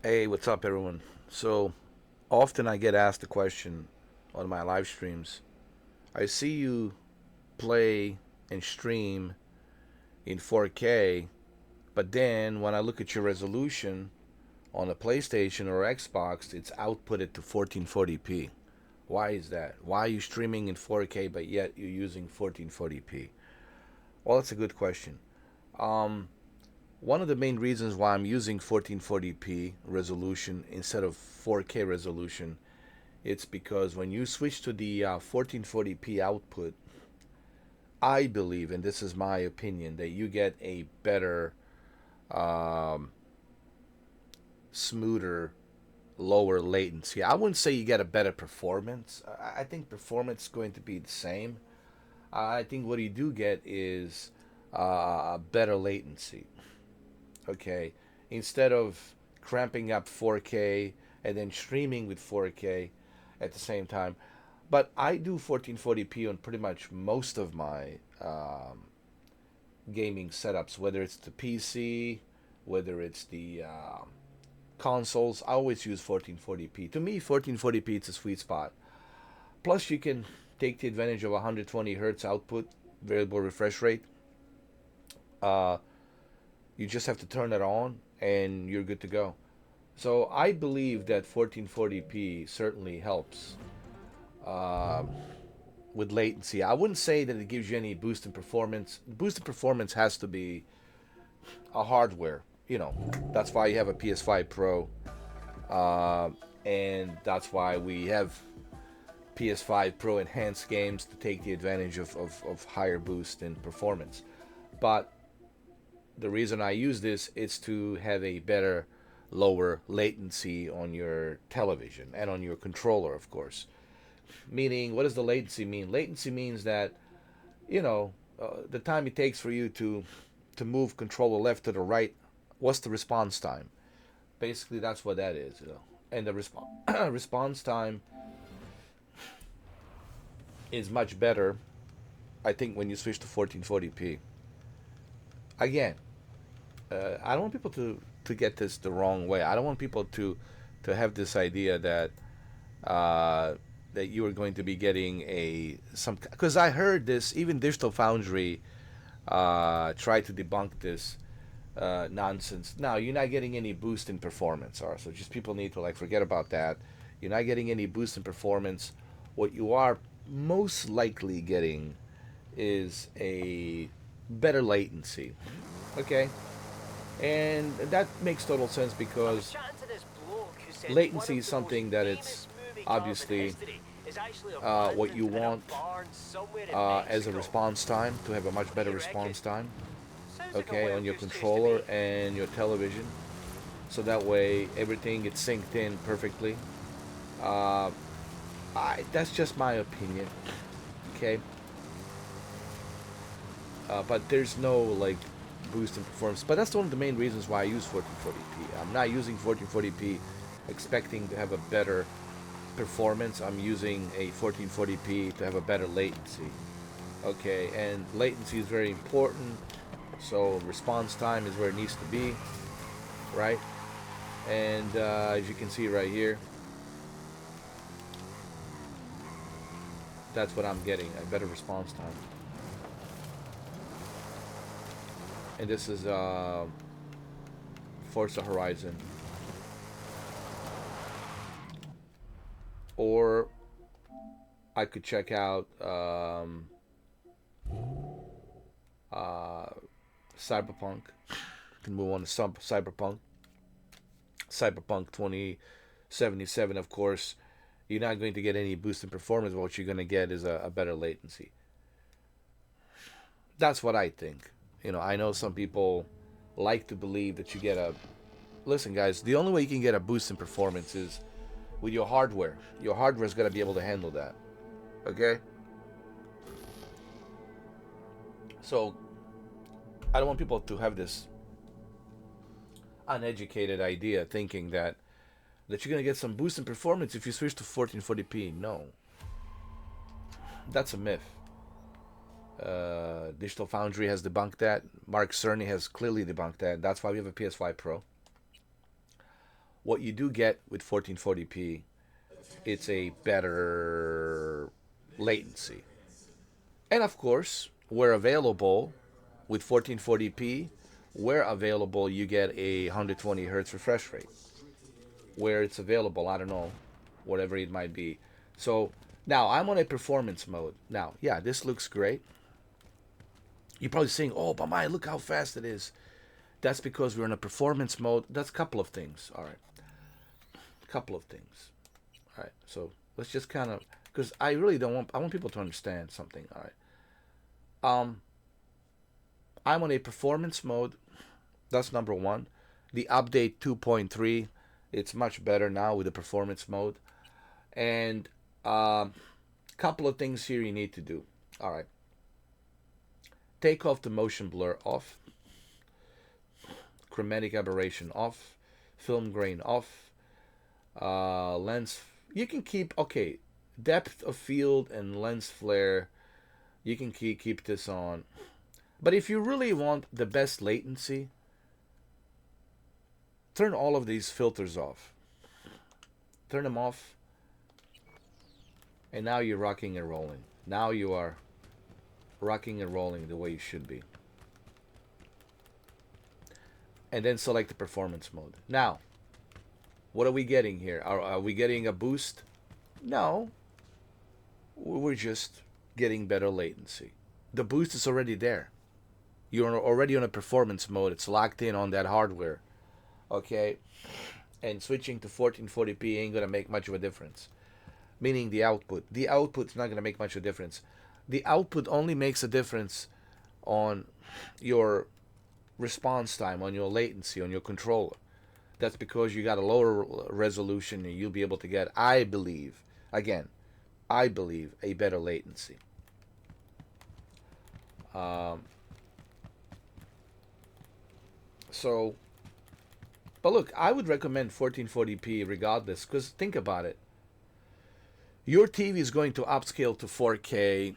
Hey, what's up, everyone? So, often I get asked the question on my live streams. I see you play and stream in 4K, but then when I look at your resolution on a PlayStation or Xbox, it's outputted to 1440p. Why is that? Why are you streaming in 4K, but yet you're using 1440p? Well, that's a good question. Um, One of the main reasons why I'm using 1440p resolution instead of 4K resolution, it's because when you switch to the 1440p output, I believe, and this is my opinion, that you get a better, um, smoother, lower latency. I wouldn't say you get a better performance. I think performance is going to be the same. I think what you do get is a better latency. Okay, instead of cramping up 4K and then streaming with 4K at the same time. But I do 1440p on pretty much most of my gaming setups, whether it's the PC, whether it's the consoles. I always use 1440p. To me, 1440p is a sweet spot. Plus, you can take the advantage of 120 hertz output, variable refresh rate. Uh, you just have to turn it on, and you're good to go. So I believe that 1440p certainly helps uh, with latency. I wouldn't say that it gives you any boost in performance. Boost in performance has to be a hardware. That's why you have a PS5 Pro, uh, and that's why we have PS5 Pro enhanced games to take the advantage of higher boost in performance. But the reason I use this is to have a better, lower latency on your television and on your controller, of course. Meaning, what does the latency mean? Latency means that the time it takes for you to move controller left to the right. What's the response time? Basically, that's what that is. And the response time is much better, I think, when you switch to 1440p. Again, I don't want people to get this the wrong way. I don't want people to have this idea that uh, that you are going to be getting a some, because I heard this, even Digital Foundry tried to debunk this nonsense. Now, you're not getting any boost in performance, or so just people need to like forget about that. You're not getting any boost in performance. What you are most likely getting is a better latency. Okay, and that makes total sense I was because chatting to this bloke who said one latency of is the most something that it's famous movie cars in obviously history is actually what you abandoned in a want barn somewhere in as a Mexico. response time, to have a much What do better you reckon? response time, Sounds like a okay, on wild your goose chase to controller me. and your television, so that way everything gets synced in perfectly. uh, that's just my opinion, okay. But there's no like boost in performance. But that's one of the main reasons why I use 1440p. I'm not using 1440p expecting to have a better performance. I'm using a 1440p to have a better latency. Okay, and latency is very important. So response time is where it needs to be, right? And as you can see right here, that's what I'm getting, a better response time. And this is Forza Horizon. Or I could check out uh, Cyberpunk. Can move on to some Cyberpunk 2077. Of course, you're not going to get any boost in performance. But what you're going to get is a better latency. That's what I think. I know some people like to believe that you get a. Listen, guys, the only way you can get a boost in performance is with your hardware. Your hardware's got to be able to handle that. Okay? So, I don't want people to have this uneducated idea thinking that you're going to get some boost in performance if you switch to 1440p. No, that's a myth. Digital Foundry has debunked that. Mark Cerny has clearly debunked that. That's why we have a PS5 Pro. what you do get with 1440p, it's a better latency. And of course, where available with 1440p, where available, you get a 120 hertz refresh rate. Where it's available, I don't know, whatever it might be. So now I'm on a performance mode. Now, yeah, this looks great. You're probably saying, "Oh, but my, look how fast it is." That's because we're in a performance mode. That's a couple of things. All right, a couple of things. All right, so let's just kind of, because I really don't want. I want people to understand something. All right. I'm on a performance mode. That's number one. The update 2.3, it's much better now with the performance mode. And couple of things here you need to do. All right. Take off the motion blur off, chromatic aberration off, film grain off, lens. You can keep, okay, depth of field and lens flare. You can keep this on. But if you really want the best latency, turn all of these filters off. Turn them off. And now you're rocking and rolling. Now you are rocking and rolling the way you should be. And then select the performance mode. Now, what are we getting here? Are we getting a boost? No. We're just getting better latency. The boost is already there. You're already on a performance mode. It's locked in on that hardware. Okay? And switching to 1440p ain't going to make much of a difference. Meaning the output. The output's not going to make much of a difference. The output only makes a difference on your response time, on your latency, on your controller. That's because you got a lower resolution and you'll be able to get, I believe, again, I believe, a better latency. So, but look, I would recommend 1440p regardless, because think about it. Your TV is going to upscale to 4K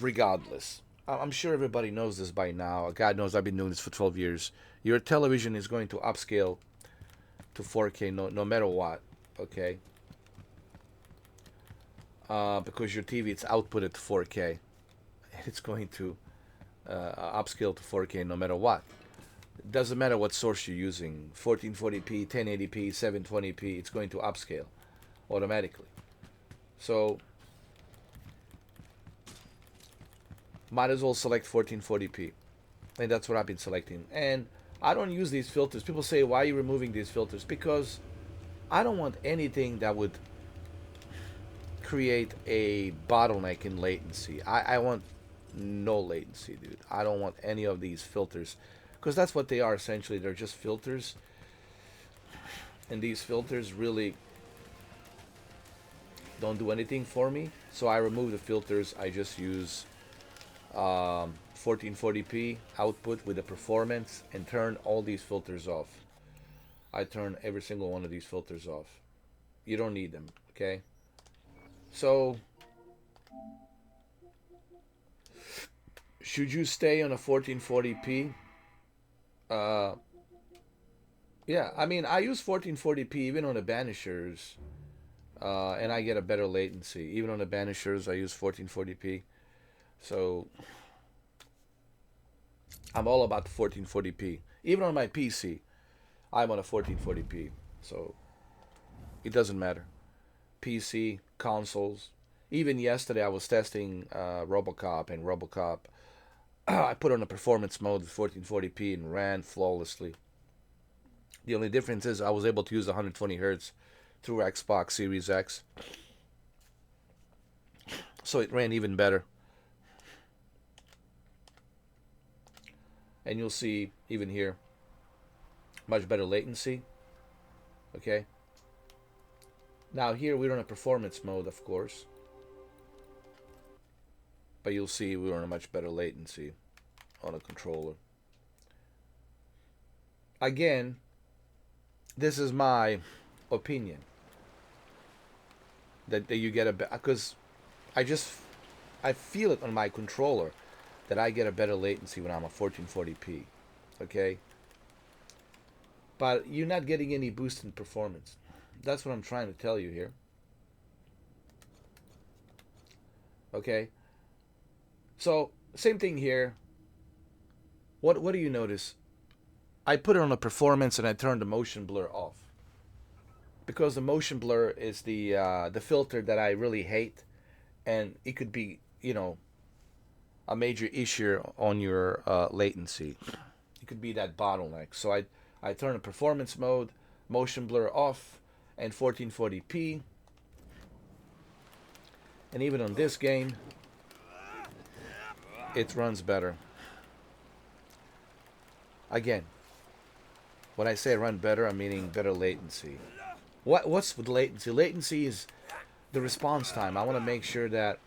regardless. I'm sure everybody knows this by now. God knows I've been doing this for 12 years. Your television is going to upscale to 4K no matter what, okay? Because your TV, it's outputted to 4K. It's going to upscale to 4K no matter what. It doesn't matter what source you're using. 1440p, 1080p, 720p, it's going to upscale automatically. So, might as well select 1440p. And that's what I've been selecting. And I don't use these filters. People say, why are you removing these filters? Because I don't want anything that would create a bottleneck in latency. I want no latency, dude. I don't want any of these filters. Because that's what they are essentially. They're just filters. And these filters really don't do anything for me. So I remove the filters. I just use 1440p output with the performance and turn all these filters off. I turn every single one of these filters off. You don't need them, okay? So, should you stay on a 1440p? Yeah, I mean, I use 1440p even on the banishers, and I get a better latency. Even on the banishers, I use 1440p. So, I'm all about the 1440p. Even on my PC, I'm on a 1440p. So, it doesn't matter. PC, consoles. Even yesterday, I was testing RoboCop, and RoboCop, I put on a performance mode with 1440p and ran flawlessly. The only difference is I was able to use 120 hertz through Xbox Series X. So it ran even better. And you'll see, even here, much better latency. Okay? Now here we're on a performance mode, of course. But you'll see we're on a much better latency on a controller. Again, this is my opinion. That you get a better, because I feel it on my controller that I get a better latency when I'm at 1440p. Okay? but you're not getting any boost in performance. That's what I'm trying to tell you here. Okay, so same thing here. What do you notice? I put it on a performance and I turned the motion blur off because the motion blur is the filter that I really hate, and it could be, you know, a major issue on your latency. It could be that bottleneck. So I turn the performance mode, motion blur off, and 1440p. And even on this game, it runs better. Again, when I say run better, I'm meaning better latency. What's with latency? Latency is the response time. I want to make sure that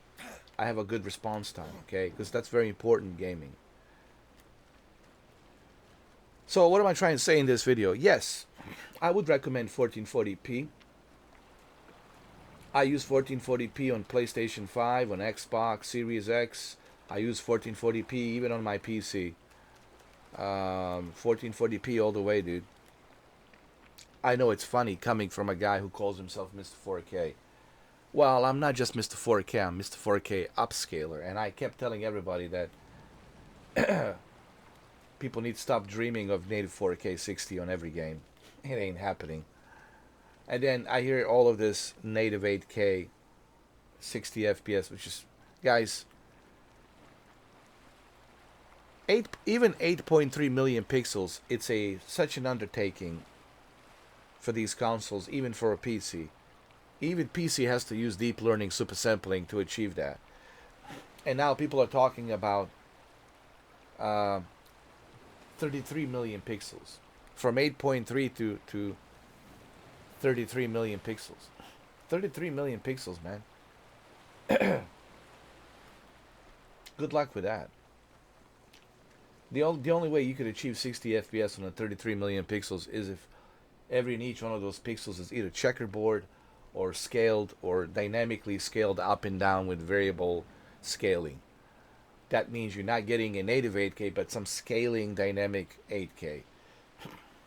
I have a good response time, okay? Because that's very important in gaming. So what am I trying to say in this video? Yes, I would recommend 1440p. I use 1440p on PlayStation 5, on Xbox Series X. I use 1440p even on my PC. 1440p all the way, dude. I know it's funny coming from a guy who calls himself Mr. 4K. Well, I'm not just Mr. 4K, I'm Mr. 4K upscaler. And I kept telling everybody that people need to stop dreaming of native 4K 60 on every game. It ain't happening. And then I hear all of this native 8K 60 FPS, which is, guys, even 8.3 million pixels, it's such an undertaking for these consoles, even for a PC. Even PC has to use deep learning super sampling to achieve that. And now people are talking about 33 million pixels. From 8.3 to 33 million pixels. 33 million pixels, man. Good luck with that. The only way you could achieve 60 FPS on a 33 million pixels is if every and each one of those pixels is either checkerboard or scaled or dynamically scaled up and down with variable scaling. That means you're not getting a native 8K, but some scaling dynamic 8K.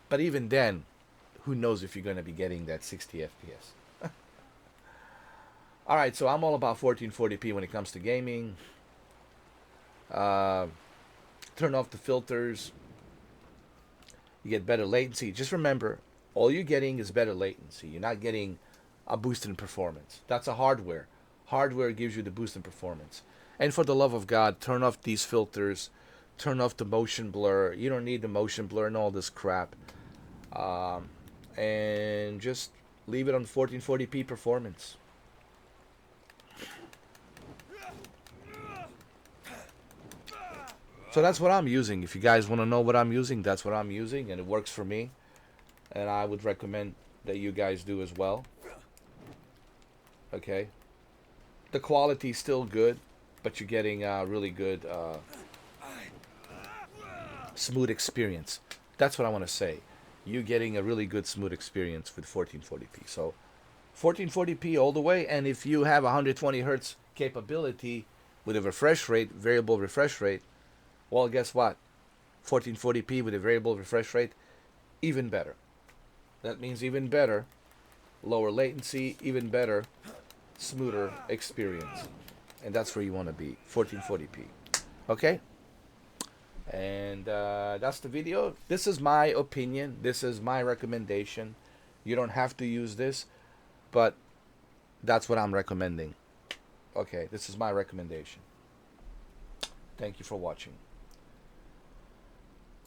But even then, who knows if you're going to be getting that 60 FPS. Alright, so I'm all about 1440p when it comes to gaming. Turn off the filters. You get better latency. Just remember, all you're getting is better latency. You're not getting a boost in performance. That's a hardware. Hardware gives you the boost in performance. And for the love of God, turn off these filters. Turn off the motion blur. You don't need the motion blur and all this crap. And just leave it on 1440p performance. So that's what I'm using. If you guys want to know what I'm using, that's what I'm using, and it works for me. And I would recommend that you guys do as well. Okay. The quality's still good, but you're getting a really good, smooth experience. That's what I want to say. You're getting a really good smooth experience with 1440p. So 1440p all the way, and if you have 120 hertz capability with a refresh rate, variable refresh rate, well, guess what? 1440p with a variable refresh rate, even better. That means even better, lower latency, even better, smoother experience. And that's where you want to be, 1440p. Okay? And that's the video. This is my opinion. This is my recommendation. You don't have to use this, but that's what I'm recommending. Okay, this is my recommendation. Thank you for watching.